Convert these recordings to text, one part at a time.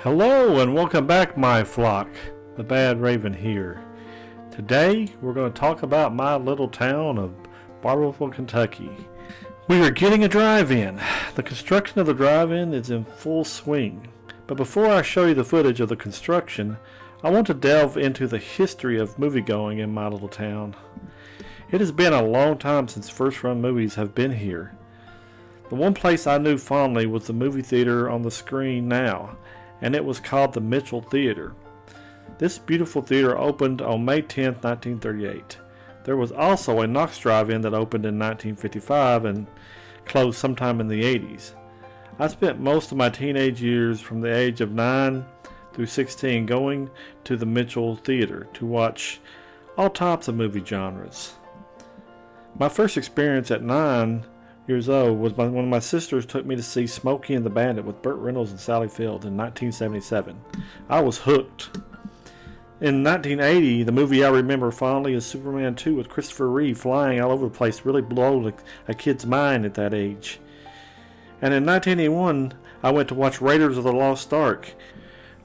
Hello and welcome back, my flock. The Badraven here. Today we're going to talk about my little town of Barbourville, Kentucky. We are getting a drive-in. The construction of the drive-in is in full swing. But before I show you the footage of the construction, I want to delve into the history of moviegoing in my little town. It has been a long time since first-run movies have been here. The one place I knew fondly was the movie theater on the screen now, and it was called the Mitchell Theater. This beautiful theater opened on May 10, 1938. There was also a Knox Drive-In that opened in 1955 and closed sometime in the 80s. I spent most of my teenage years from the age of 9 through 16 going to the Mitchell Theater to watch all types of movie genres. My first experience at 9 years old was when one of my sisters took me to see Smokey and the Bandit with Burt Reynolds and Sally Field in 1977. I was hooked. In 1980, the movie I remember fondly is Superman 2 with Christopher Reeve flying all over the place, really blew a kid's mind at that age. And in 1981, I went to watch Raiders of the Lost Ark,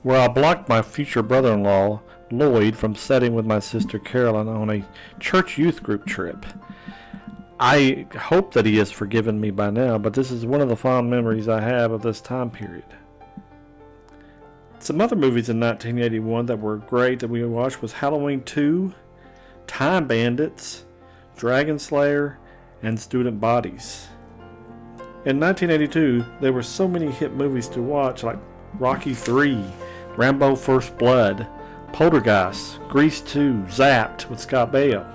where I blocked my future brother-in-law, Lloyd, from setting with my sister Carolyn on a church youth group trip. I hope that he has forgiven me by now, but this is one of the fond memories I have of this time period. Some other movies in 1981 that were great that we watched was Halloween 2, Time Bandits, Dragon Slayer, and Student Bodies. In 1982, there were so many hit movies to watch like Rocky 3, Rambo First Blood, Poltergeist, Grease 2, Zapped with Scott Baio.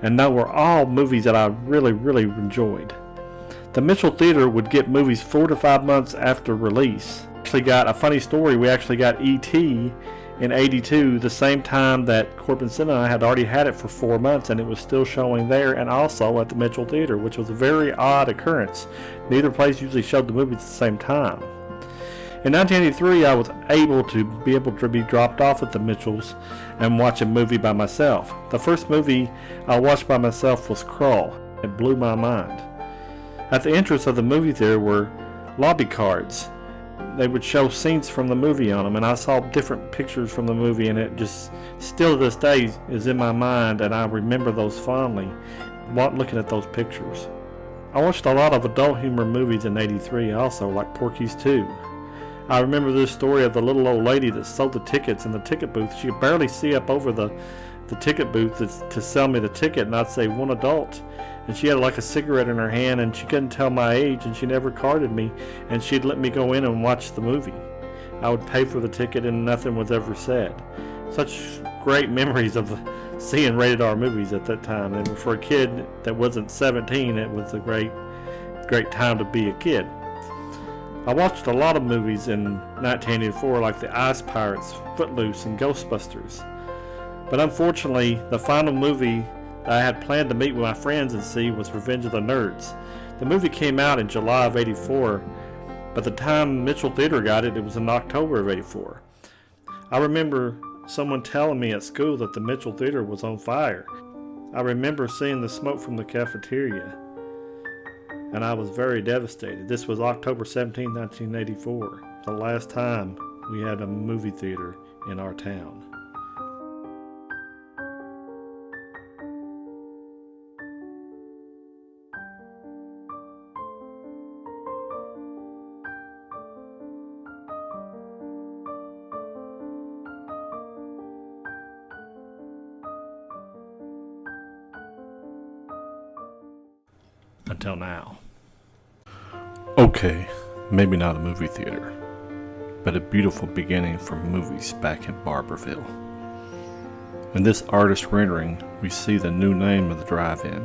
And they were all movies that I really enjoyed. The Mitchell Theater would get movies 4 to 5 months after release. Actually got a funny story. We actually got E.T. in 82, the same time that Corbin Cinema had already had it for 4 months, and it was still showing there and also at the Mitchell Theater, which was a very odd occurrence. Neither place usually showed the movies at the same time. In 1983, I was able to be dropped off at the Mitchells and watch a movie by myself. The first movie I watched by myself was Crawl. It blew my mind. At the entrance of the movie theater were lobby cards. They would show scenes from the movie on them, and I saw different pictures from the movie, and it just still to this day is in my mind, and I remember those fondly looking at those pictures. I watched a lot of adult humor movies in 83 also, like Porky's 2. I remember this story of the little old lady that sold the tickets in the ticket booth. She could barely see up over the ticket booth to sell me the ticket, and I'd say one adult. And she had like a cigarette in her hand, and she couldn't tell my age, and she never carded me, and she'd let me go in and watch the movie. I would pay for the ticket, and nothing was ever said. Such great memories of seeing rated R movies at that time. And for a kid that wasn't 17, it was a great time to be a kid. I watched a lot of movies in 1984 like The Ice Pirates, Footloose, and Ghostbusters. But unfortunately, the final movie that I had planned to meet with my friends and see was Revenge of the Nerds. The movie came out in July of 84, but the time Mitchell Theater got it, it was in October of 84. I remember someone telling me at school that the Mitchell Theater was on fire. I remember seeing the smoke from the cafeteria, and I was very devastated. This was October 17, 1984, the last time we had a movie theater in our town. Until now. Okay, maybe not a movie theater, but a beautiful beginning for movies back in Barbourville. In this artist rendering, we see the new name of the drive-in,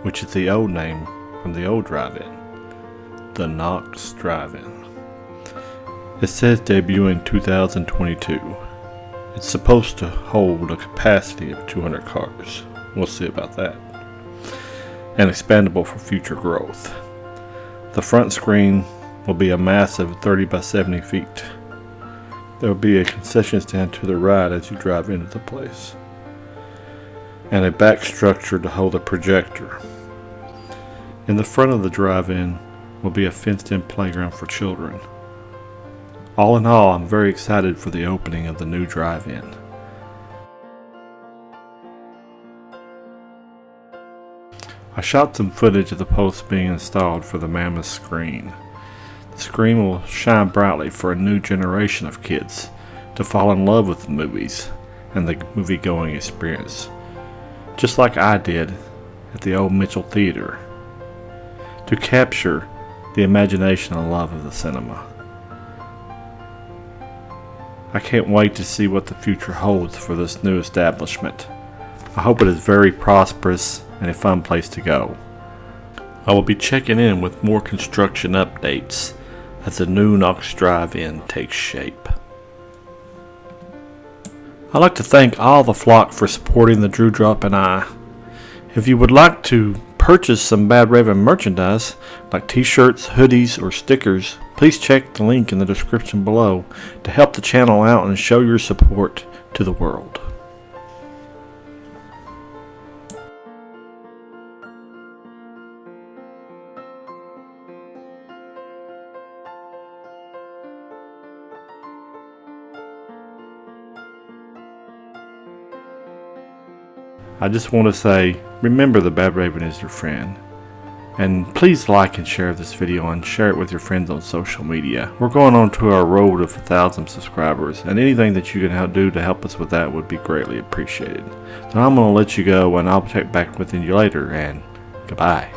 which is the old name from the old drive-in, the Knox Drive-in. It says debuting 2022. It's supposed to hold a capacity of 200 cars. We'll see about that. And expandable for future growth. The front screen will be a massive 30 by 70 feet. There will be a concession stand to the right as you drive into the place, and a back structure to hold a projector. In the front of the drive-in will be a fenced-in playground for children. All in all, I'm very excited for the opening of the new drive-in. I shot some footage of the posts being installed for the mammoth screen. The screen will shine brightly for a new generation of kids to fall in love with the movies and the movie-going experience, just like I did at the old Mitchell Theater, to capture the imagination and love of the cinema. I can't wait to see what the future holds for this new establishment. I hope it is very prosperous and a fun place to go. I will be checking in with more construction updates as the new Knox Drive-In takes shape. I'd like to thank all the flock for supporting the Drew Drop and I. If you would like to purchase some Badraven merchandise like t-shirts, hoodies, or stickers, please check the link in the description below to help the channel out and show your support to the world. I just want to say, remember the Badraven is your friend. And please like and share this video and share it with your friends on social media. We're going on to our road of 1,000 subscribers, and anything that you can do to help us with that would be greatly appreciated. So I'm going to let you go, and I'll check back with you later, and goodbye.